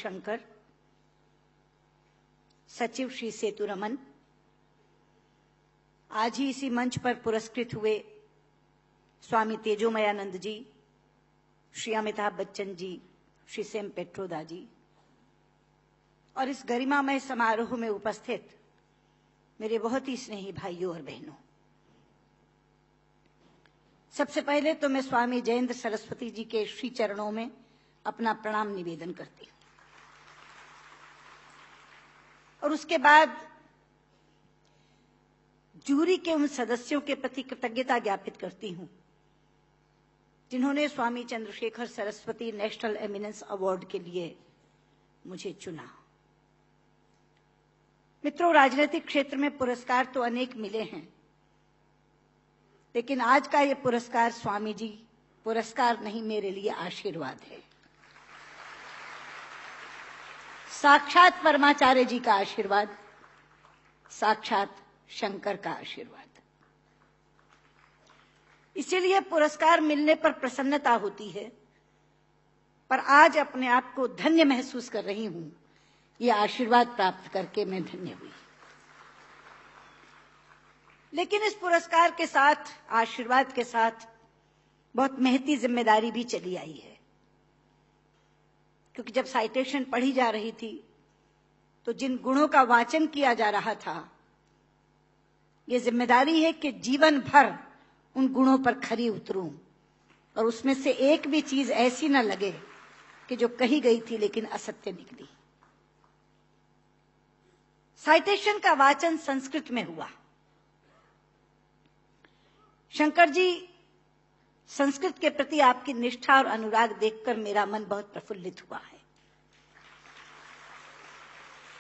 शंकर, सचिव श्री सेतुरमन, आज ही इसी मंच पर पुरस्कृत हुए स्वामी तेजोमयानंद जी, श्री अमिताभ बच्चन जी, श्री सेम पेट्रोदा जी, और इस गरिमामय समारोह में उपस्थित मेरे बहुत ही स्नेही भाइयों और बहनों, सबसे पहले तो मैं स्वामी जयेंद्र सरस्वती जी के श्री चरणों में अपना प्रणाम निवेदन करती हूं, और उसके बाद जूरी के उन सदस्यों के प्रति कृतज्ञता ज्ञापित करती हूं जिन्होंने Swami Chandrashekhar Saraswati national eminence award के लिए मुझे चुना। मित्रों, राजनीतिक क्षेत्र में पुरस्कार तो अनेक मिले हैं, लेकिन आज का ये पुरस्कार स्वामी जी पुरस्कार नहीं, मेरे लिए आशीर्वाद है। साक्षात परमाचार्य जी का आशीर्वाद, साक्षात शंकर का आशीर्वाद। इसीलिए पुरस्कार मिलने पर प्रसन्नता होती है, पर आज अपने आप को धन्य महसूस कर रही हूं। ये आशीर्वाद प्राप्त करके मैं धन्य हुई। लेकिन इस पुरस्कार के साथ, आशीर्वाद के साथ बहुत महती जिम्मेदारी भी चली आई है, क्योंकि जब साइटेशन पढ़ी जा रही थी तो जिन गुणों का वाचन किया जा रहा था, ये जिम्मेदारी है कि जीवन भर उन गुणों पर खरी उतरूं और उसमें से एक भी चीज ऐसी न लगे कि जो कही गई थी लेकिन असत्य निकली। साइटेशन का वाचन संस्कृत में हुआ। शंकर जी, संस्कृत के प्रति आपकी निष्ठा और अनुराग देखकर मेरा मन बहुत प्रफुल्लित हुआ है,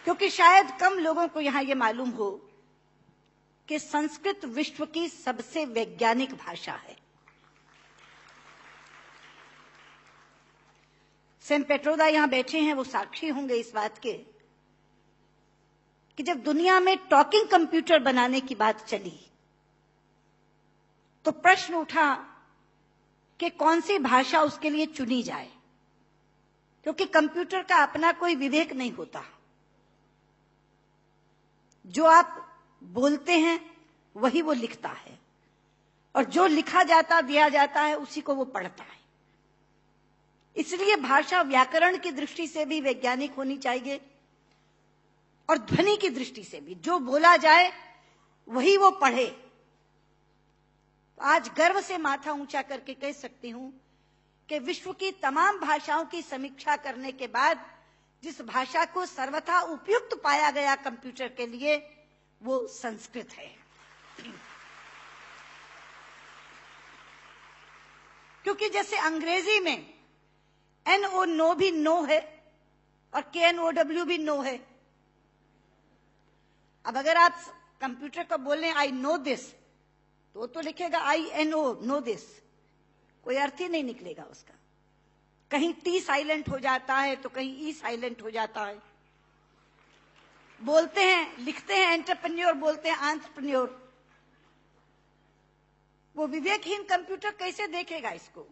क्योंकि शायद कम लोगों को यहां यह मालूम हो कि संस्कृत विश्व की सबसे वैज्ञानिक भाषा है। सेम पेट्रोदा यहां बैठे हैं, वो साक्षी होंगे इस बात के कि जब दुनिया में टॉकिंग कंप्यूटर बनाने की बात चली तो प्रश्न उठा कि कौन सी भाषा उसके लिए चुनी जाए, क्योंकि कंप्यूटर का अपना कोई विवेक नहीं होता। जो आप बोलते हैं वही वो लिखता है, और जो लिखा जाता दिया जाता है उसी को वो पढ़ता है। इसलिए भाषा व्याकरण की दृष्टि से भी वैज्ञानिक होनी चाहिए और ध्वनि की दृष्टि से भी। जो बोला जाए वही वो पढ़े। तो आज गर्व से माथा ऊंचा करके कह सकती हूं कि विश्व की तमाम भाषाओं की समीक्षा करने के बाद जिस भाषा को सर्वथा उपयुक्त पाया गया कंप्यूटर के लिए, वो संस्कृत है। क्योंकि जैसे अंग्रेजी में NO नो भी नो है और KNOW भी नो है। अब अगर आप कंप्यूटर को बोल रहे हैं आई नो दिस, तो लिखेगा INO नो दिस, कोई अर्थ ही नहीं निकलेगा उसका। कहीं T साइलेंट हो जाता है तो कहीं E साइलेंट हो जाता है। बोलते हैं, लिखते हैं एंटरप्रेन्योर, बोलते हैं एंटरप्रेन्योर। वो विवेकहीन कंप्यूटर कैसे देखेगा इसको?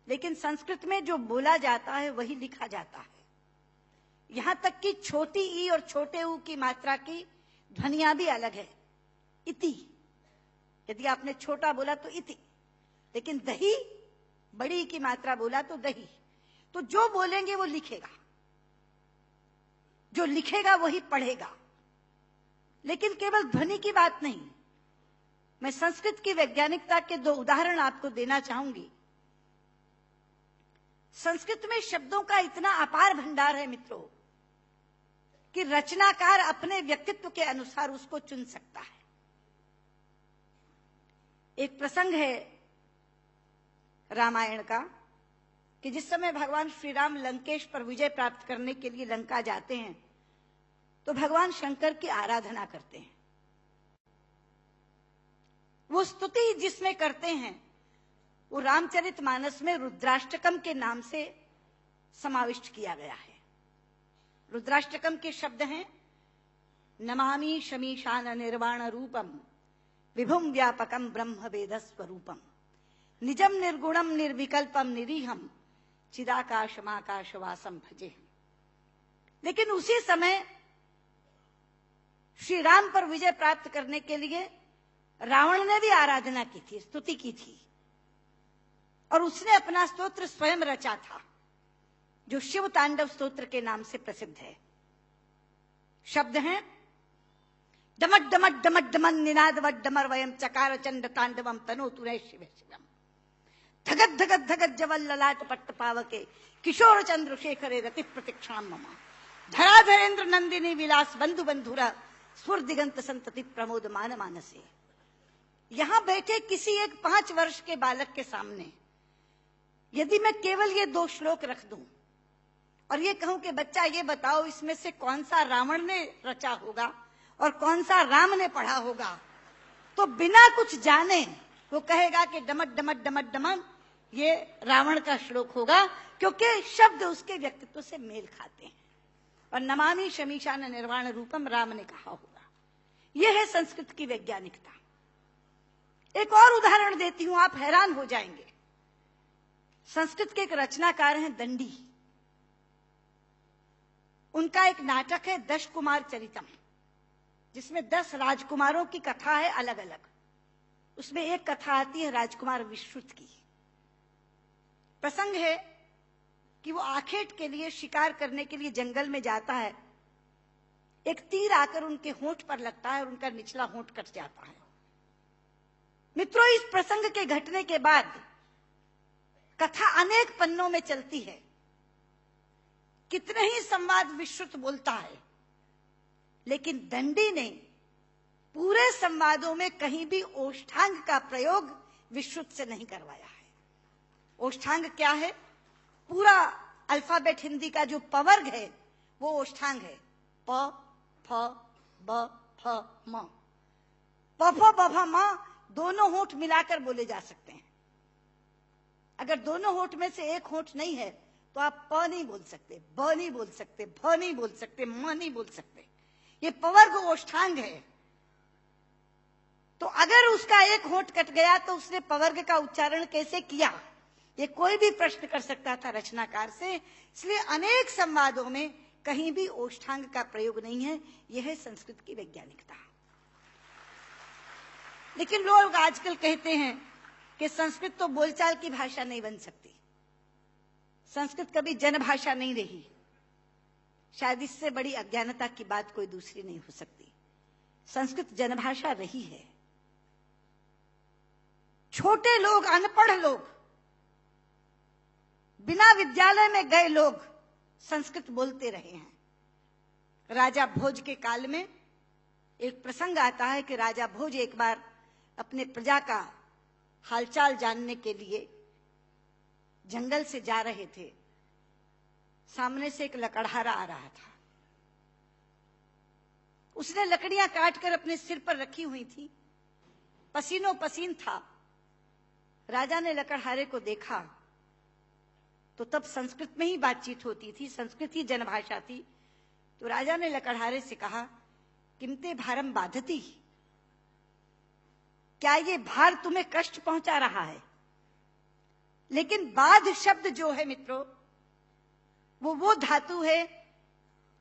लेकिन संस्कृत में जो बोला जाता है वही लिखा जाता है। यहां तक कि छोटी ई और छोटे ऊ की मात्रा की ध्वनियां भी अलग है। इति, यदि आपने छोटा बोला तो इति, लेकिन दही, बड़ी की मात्रा बोला तो दही। तो जो बोलेंगे वो लिखेगा, जो लिखेगा वही पढ़ेगा। लेकिन केवल ध्वनि की बात नहीं, मैं संस्कृत की वैज्ञानिकता के 2 उदाहरण आपको देना चाहूंगी। संस्कृत में शब्दों का इतना अपार भंडार है मित्रों कि रचनाकार अपने व्यक्तित्व के अनुसार उसको चुन सकता है। एक प्रसंग है रामायण का कि जिस समय भगवान श्री राम लंकेश पर विजय प्राप्त करने के लिए लंका जाते हैं तो भगवान शंकर की आराधना करते हैं। वो स्तुति जिसमें करते हैं वो रामचरितमानस में रुद्राष्टकम के नाम से समाविष्ट किया गया है। रुद्राष्टकम के शब्द हैं, नमामि शमीशान निर्वाण रूपम विभुम व्यापकम ब्रह्म वेद स्वरूपम निजम निर्गुणम निर्विकल्पम निरीहम चिदाकाशमाकाशवासम भजे। लेकिन उसी समय श्री राम पर विजय प्राप्त करने के लिए रावण ने भी आराधना की थी, स्तुति की थी, और उसने अपना स्तोत्र स्वयं रचा था, जो शिव तांडव स्तोत्र के नाम से प्रसिद्ध है। शब्द हैं डमट डमट डमट डमन निनाद वट डमर वयम चकार चंड तांडवम तनोतु रे शिव शिवम धगत धगत धगत जवल ललाट पट्ट पावके किशोर चंद्रशेखरे रति प्रतिक्षाम मम धराधरेन्द्र नंदिनी विलास बंधु बंधुरा स्फुर दिगंत संतति प्रमोद मान मानसे। यहां बैठे किसी एक 5 वर्ष के बालक के सामने यदि मैं केवल ये 2 श्लोक रख दूं और ये कहूं कि बच्चा ये बताओ इसमें से कौन सा रावण ने रचा होगा और कौन सा राम ने पढ़ा होगा, तो बिना कुछ जाने वो कहेगा कि डमट डमट डमट डमन ये रावण का श्लोक होगा, क्योंकि शब्द उसके व्यक्तित्व से मेल खाते हैं। और नमामि शमीशान निर्वाण रूपम राम ने कहा होगा। यह है संस्कृत की वैज्ञानिकता। एक और उदाहरण देती हूं, आप हैरान हो जाएंगे। संस्कृत के एक रचनाकार हैं दंडी, उनका एक नाटक है 10 कुमार चरितम, जिसमें 10 राजकुमारों की कथा है अलग अलग। उसमें एक कथा आती है राजकुमार विश्रुत की। प्रसंग है कि वो आखेट के लिए शिकार करने के लिए जंगल में जाता है। एक तीर आकर उनके होंठ पर लगता है और उनका निचला होंठ कट जाता है। मित्रों, इस प्रसंग के घटने के बाद कथा अनेक पन्नों में चलती है। कितने ही संवाद विश्रुत बोलता है, लेकिन दंडी ने पूरे संवादों में कहीं भी ओष्ठांग का प्रयोग विश्रुत से नहीं करवाया है। ओष्ठांग क्या है? पूरा अल्फाबेट हिंदी का जो पवर्ग है वो ओष्ठांग है। प फ ब फ म। प फ ब फ म दोनों होंठ मिलाकर बोले जा सकते हैं। अगर दोनों होंठ में से एक होंठ नहीं है तो आप प नहीं बोल सकते, ब नहीं बोल सकते, भ नहीं बोल सकते, म नहीं बोल सकते। ये पवर्ग ओष्ठांग है। तो अगर उसका एक होंठ कट गया तो उसने पवर्ग का उच्चारण कैसे किया, ये कोई भी प्रश्न कर सकता था रचनाकार से। इसलिए अनेक संवादों में कहीं भी ओष्ठांग का प्रयोग नहीं है। यह है संस्कृत की वैज्ञानिकता। लेकिन लोग आजकल कहते हैं कि संस्कृत तो बोलचाल की भाषा नहीं बन सकती, संस्कृत कभी जनभाषा नहीं रही। शायद इससे बड़ी अज्ञानता की बात कोई दूसरी नहीं हो सकती। संस्कृत जनभाषा रही है। छोटे लोग, अनपढ़ लोग, बिना विद्यालय में गए लोग संस्कृत बोलते रहे हैं। राजा भोज के काल में एक प्रसंग आता है कि राजा भोज एक बार अपने प्रजा का हालचाल जानने के लिए जंगल से जा रहे थे। सामने से एक लकड़हारा आ रहा था। उसने लकड़ियां काटकर अपने सिर पर रखी हुई थी, पसीनों पसीन था। राजा ने लकड़हारे को देखा तो तब संस्कृत में ही बातचीत होती थी, संस्कृत ही जनभाषा थी। तो राजा ने लकड़हारे से कहा, किमते भारम बाधती, क्या ये भार तुम्हें कष्ट पहुंचा रहा है? लेकिन बाध शब्द जो है मित्रों, वो धातु है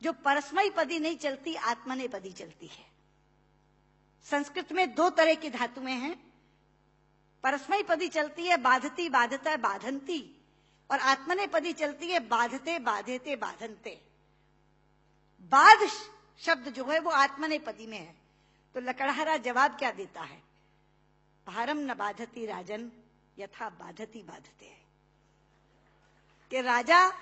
जो परस्मैपदी नहीं चलती, आत्मनेपदी चलती है। संस्कृत में 2 तरह की धातुएं हैं। परस्मैपदी चलती है बाधती, बाधता, बाधंती, और आत्मनेपदी चलती है बाधते, बाधेते, बाधनते। बाध शब्द जो है वो आत्मनेपदी में है। तो लकड़हारा जवाब क्या देता है? भारम न बाधती राजन यथा बाधती बाधते। कि राजा,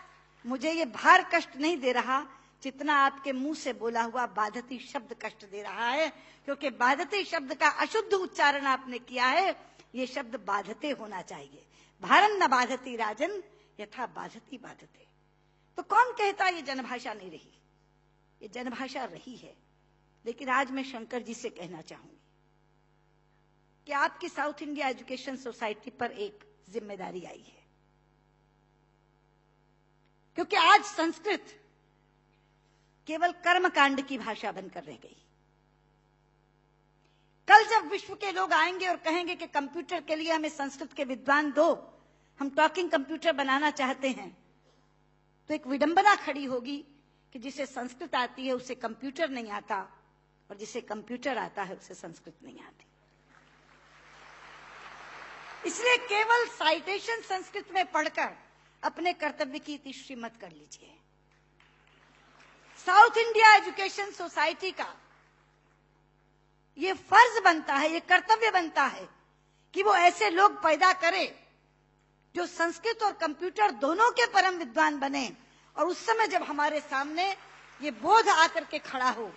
मुझे ये भार कष्ट नहीं दे रहा जितना आपके मुंह से बोला हुआ बाधती शब्द कष्ट दे रहा है, क्योंकि बाधती शब्द का अशुद्ध उच्चारण आपने किया है। ये शब्द बाधते होना चाहिए। भारम न बाधती राजन यथा बाधती बाधते। तो कौन कहता ये जनभाषा नहीं रही? ये जनभाषा रही है। लेकिन आज मैं शंकर जी से कहना चाहूंगी कि आपकी साउथ इंडिया एजुकेशन सोसाइटी पर एक जिम्मेदारी आई है, क्योंकि आज संस्कृत केवल कर्मकांड की भाषा बनकर रह गई। कल जब विश्व के लोग आएंगे और कहेंगे कि कंप्यूटर के लिए हमें संस्कृत के विद्वान दो, हम टॉकिंग कंप्यूटर बनाना चाहते हैं, तो एक विडंबना खड़ी होगी कि जिसे संस्कृत आती है उसे कंप्यूटर नहीं आता, और जिसे कंप्यूटर आता है उसे संस्कृत नहीं आती। इसलिए केवल साइटेशन संस्कृत में पढ़कर अपने कर्तव्य की तीसरी मत कर लीजिए। साउथ इंडिया एजुकेशन सोसाइटी का ये फर्ज बनता है, ये कर्तव्य बनता है कि वो ऐसे लोग पैदा करे जो संस्कृत और कंप्यूटर दोनों के परम विद्वान बने। और उस समय जब हमारे सामने ये बोध आकर के खड़ा हो,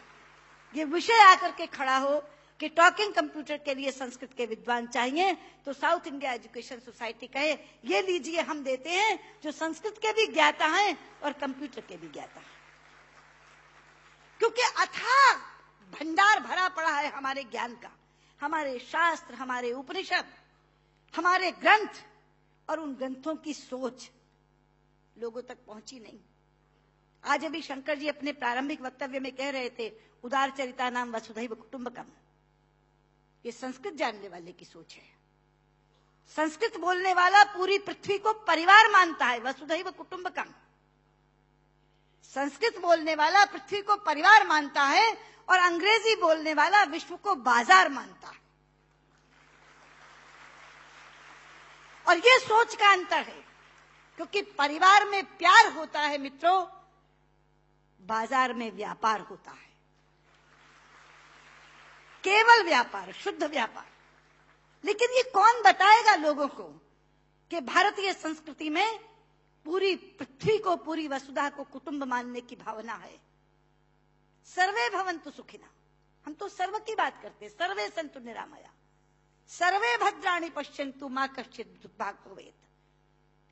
ये विषय आकर के खड़ा हो कि टॉकिंग कंप्यूटर के लिए संस्कृत के विद्वान चाहिए, तो साउथ इंडिया एजुकेशन सोसाइटी कहे ये लीजिए, हम देते हैं जो संस्कृत के भी ज्ञाता हैं और कंप्यूटर के भी ज्ञाता हैं। क्योंकि अथाह भंडार भरा पड़ा है हमारे ज्ञान का, हमारे शास्त्र, हमारे उपनिषद, हमारे ग्रंथ, और उन ग्रंथों की सोच लोगों तक पहुंची नहीं। आज अभी शंकर जी अपने प्रारंभिक वक्तव्य में कह रहे थे, उदार चरिता नाम वसुधैव कुटुंबकम। ये संस्कृत जानने वाले की सोच है। संस्कृत बोलने वाला पूरी पृथ्वी को परिवार मानता है, वसुधैव कुटुंबकम। संस्कृत बोलने वाला पृथ्वी को परिवार मानता है, और अंग्रेजी बोलने वाला विश्व को बाजार मानता है। और ये सोच का अंतर है, क्योंकि परिवार में प्यार होता है मित्रों, बाजार में व्यापार होता है। केवल व्यापार, शुद्ध व्यापार। लेकिन ये कौन बताएगा लोगों को कि भारतीय संस्कृति में पूरी पृथ्वी को, पूरी वसुधा को कुटुंब मानने की भावना है। सर्वे भवन्तु सुखिनः, हम तो सर्व की बात करते हैं। सर्वे सन्तु निरामया, सर्वे भद्राणि पश्यन्तु मा कश्चित् दुर्भाग् भवेत्।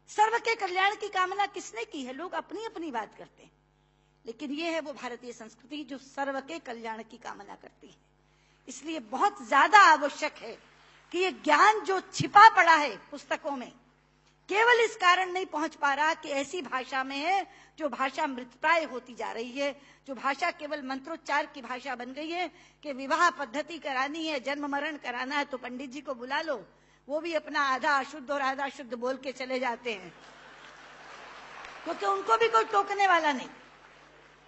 सर्व के कल्याण की कामना किसने की है? लोग अपनी अपनी बात करते हैं, लेकिन ये है वो भारतीय संस्कृति जो सर्व के कल्याण की कामना करती है। इसलिए बहुत ज्यादा आवश्यक है कि ये ज्ञान जो छिपा पड़ा है पुस्तकों में, केवल इस कारण नहीं पहुंच पा रहा कि ऐसी भाषा में है जो भाषा मृतप्राय होती जा रही है, जो भाषा केवल मंत्रोच्चार की भाषा बन गई है कि विवाह पद्धति करानी है, जन्म मरण कराना है तो पंडित जी को बुला लो, वो भी अपना आधा अशुद्ध और आधा शुद्ध बोल के चले जाते हैं, क्योंकि उनको भी कोई टोकने वाला नहीं,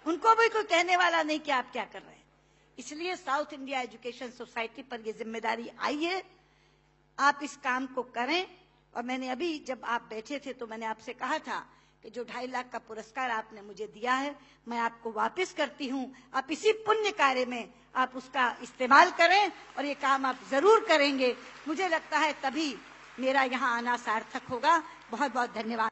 उनको भी कोई कहने वाला नहीं कि आप क्या कर रहे हैं। इसलिए साउथ इंडिया एजुकेशन सोसाइटी पर यह जिम्मेदारी आई है, आप इस काम को करें। और मैंने अभी जब आप बैठे थे तो मैंने आपसे कहा था कि जो 2.5 लाख का पुरस्कार आपने मुझे दिया है, मैं आपको वापस करती हूं। आप इसी पुण्य कार्य में आप उसका इस्तेमाल करें, और ये काम आप जरूर करेंगे। मुझे लगता है तभी मेरा यहाँ आना सार्थक होगा। बहुत बहुत धन्यवाद।